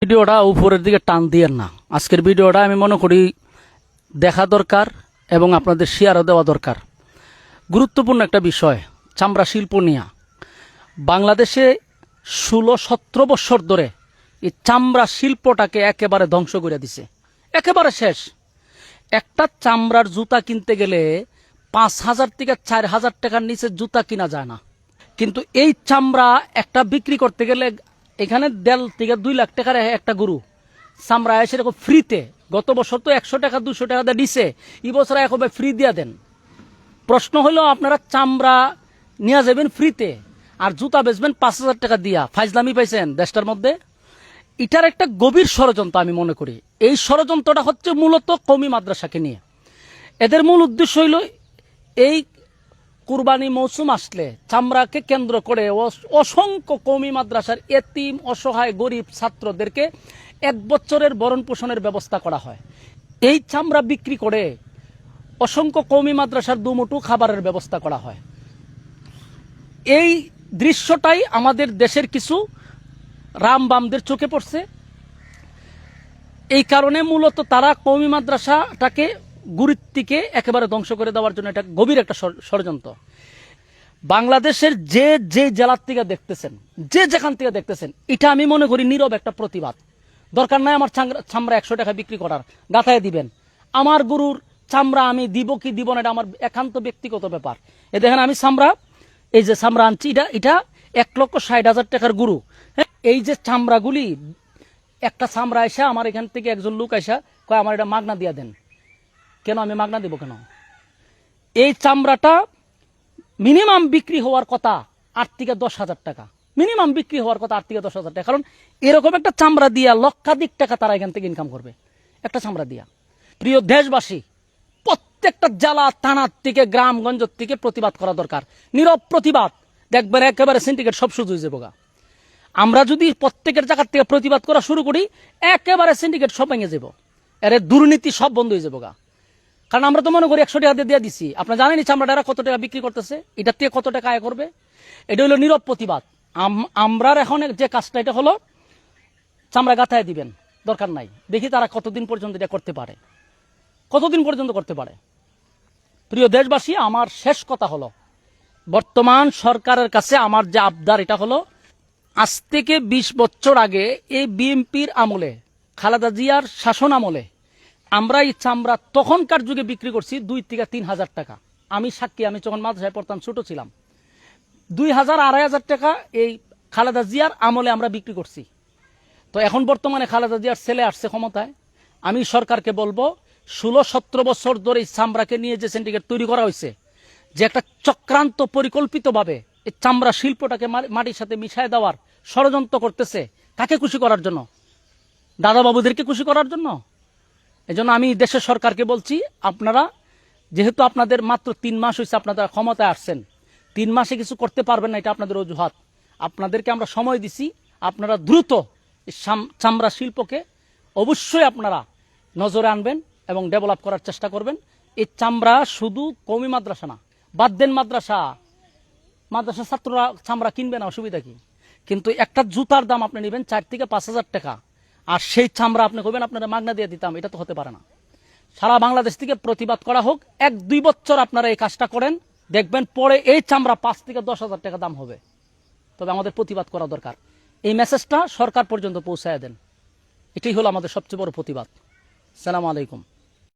ভিডিওটা উপরের দিকে টান দিয়েন না। আজকের ভিডিওটা আমি মনে করি দেখা দরকার এবং আপনাদের শেয়ারও দেওয়া দরকার। গুরুত্বপূর্ণ একটা বিষয়, চামড়া শিল্প নিয়ে বাংলাদেশে 16-17 বছর ধরে এই চামড়া শিল্পটাকে একেবারে ধ্বংস করে দিছে, একেবারে শেষ। একটা চামড়ার জুতা কিনতে গেলে 5,000 থেকে 4,000 টাকার নিচে জুতা কিনা যায় না, কিন্তু এই চামড়া একটা বিক্রি করতে গেলে এখানে 1.5 থেকে 2 লাখ টাকার একটা গরু চামড়া এসে এরকম ফ্রিতে, গত বছর তো 100 টাকা 200 টাকা দিয়ে দিছে, এই বছর একবার ফ্রি দিয়ে দেন। প্রশ্ন হলো আপনারা চামড়া নিয়ে যাবেন ফ্রিতে আর জুতা বেচবেন 5,000 টাকা দিয়া, ফাইজলামি পাইছেন দেশটার মধ্যে। এটার একটা গভীর ষড়যন্ত্র আমি মনে করি। এই ষড়যন্ত্রটা হচ্ছে মূলত কওমি মাদ্রাসাকে নিয়ে। এদের মূল উদ্দেশ্য হইল এই কুরবানি মৌসুম আসলে চামড়াকে কেন্দ্র করে অসংখ্য কওমি মাদ্রাসার এতিম অসহায় গরিব ছাত্রদেরকে 1 বছরের ভরণ পোষণের ব্যবস্থা করা হয়। এই চামড়া বিক্রি করে অসংখ্য কওমি মাদ্রাসার দুমুঠো খাবারের ব্যবস্থা করা হয়। এই দৃশ্যটাই আমাদের দেশের কিছু রামবামদের চোখে পড়ছে। এই কারণে মূলত তারা কওমি মাদ্রাসাটাকে গুরুত্বকে একেবারে ধ্বংস করে দেওয়ার জন্য এটা গভীর একটা ষড়যন্ত্র। বাংলাদেশের যে যে জেলার থেকে দেখতেছেন, যে যেখান থেকে দেখতেছেন, এটা আমি মনে করি নীরব একটা প্রতিবাদ। দরকার নাই আমার চামড়া 100 টাকা বিক্রি করার, গাথায় দিবেন। আমার গরুর চামড়া আমি দিব কি দিব না এটা আমার একান্ত ব্যক্তিগত ব্যাপার। এ দেখেন আমি চামড়া, এই যে চামড়া আনছি, এটা 1,60,000 টাকার গরু। এই যে চামড়াগুলি, একটা চামড়া এসে আমার এখান থেকে একজন লোক এসে কয় আমার এটা মাগনা দিয়া দেন। কেন আমি মাগনা দিব কেন? এই চামড়াটা মিনিমাম বিক্রি হওয়ার কথা 8 থেকে 10,000 টাকা, মিনিমাম বিক্রি হওয়ার কথা 8 থেকে 10,000 টাকা। কারণ এরকম একটা চামড়া দিয়া লক্ষাধিক টাকা তারা এখান থেকে ইনকাম করবে একটা চামড়া দিয়া। প্রিয় দেশবাসী, প্রত্যেকটা জেলা থানার থেকে গ্রামগঞ্জ থেকে প্রতিবাদ করা দরকার, নীরব প্রতিবাদ। দেখবেন একেবারে সিন্ডিকেট সব সুযোগ হয়ে যাবো। আমরা যদি প্রত্যেকের জায়গার থেকে প্রতিবাদ করা শুরু করি, একেবারে সিন্ডিকেট সব ভেঙে যাব, এর দুর্নীতি সব বন্ধ হয়ে যাবো। কারণ আমরা তো মনে করি 100 টাকা দিয়ে দিছি। আপনারা জানেন চামড়াটা কত টাকা বিক্রি করতেছে, এটার থেকে কত টাকা আয় করবে। এটা হলো নীরব প্রতিবাদ। আমরা এখন যে কাজটা, এটা হলো চামড়া গাথায় দিবেন, দরকার নাই। দেখি তারা কতদিন পর্যন্ত এটা করতে পারে, কতদিন পর্যন্ত করতে পারে। প্রিয় দেশবাসী, আমার শেষ কথা হলো, বর্তমান সরকারের কাছে আমার যে আবদার, এটা হলো আজ থেকে 20 বছর আগে এই বিএনপির আমলে, খালেদা জিয়ার শাসন আমলে আমরা এই চামড়া তখনকার যুগে বিক্রি করছি 2 থেকে 3,000 টাকা। আমি সাক্ষী, আমি যখন মাদ্রাসায় পড়তাম, ছোট ছিলাম, 2,000-2,500 টাকা এই খালেদা জিয়ার আমলে আমরা বিক্রি করছি। তো এখন বর্তমানে খালেদা জিয়ার ছেলে আসছে ক্ষমতায়। আমি সরকারকে বলবো, 16-17 বছর ধরে এই চামড়াকে নিয়ে যে সিন্ডিকেট তৈরি করা হয়েছে, যে একটা চক্রান্ত পরিকল্পিতভাবে এই চামড়া শিল্পটাকে মাটির সাথে মিশায় দেওয়ার ষড়যন্ত্র করতেছে, কাকে খুশি করার জন্য? দাদাবাবুদেরকে খুশি করার জন্য। এজন্য আমি দেশের সরকারকে বলছি, আপনারা যেহেতু আপনাদের মাত্র 3 মাস হয়েছে আপনারা ক্ষমতায় আসছেন, 3 মাসে কিছু করতে পারবেন না, এটা আপনাদের অজুহাত। আপনাদেরকে আমরা সময় দিছি, আপনারা দ্রুত চামড়া শিল্পকে অবশ্যই আপনারা নজরে আনবেন এবং ডেভেলপ করার চেষ্টা করবেন। এই চামড়া শুধু কওমি মাদ্রাসা না, বাদ দেন মাদ্রাসা ছাত্ররা চামড়া কিনবে না, অসুবিধা কি? কিন্তু একটা জুতার দাম আপনি নেবেন 4 থেকে 5,000 টাকা, আর সেই চামড়া আপনি কবেন আপনারা মাগনা দিয়ে দিতাম, এটা তো হতে পারে না। সারা বাংলাদেশ থেকে প্রতিবাদ করা হোক, 1-2 বছর আপনারা এই কাজটা করেন, দেখবেন পরে এই চামড়া 5 থেকে 10,000 টাকা দাম হবে। তবে আমাদের প্রতিবাদ করা দরকার। এই মেসেজটা সরকার পর্যন্ত পৌঁছায় দেন, এটাই হলো আমাদের সবচেয়ে বড় প্রতিবাদ। আসসালামু আলাইকুম।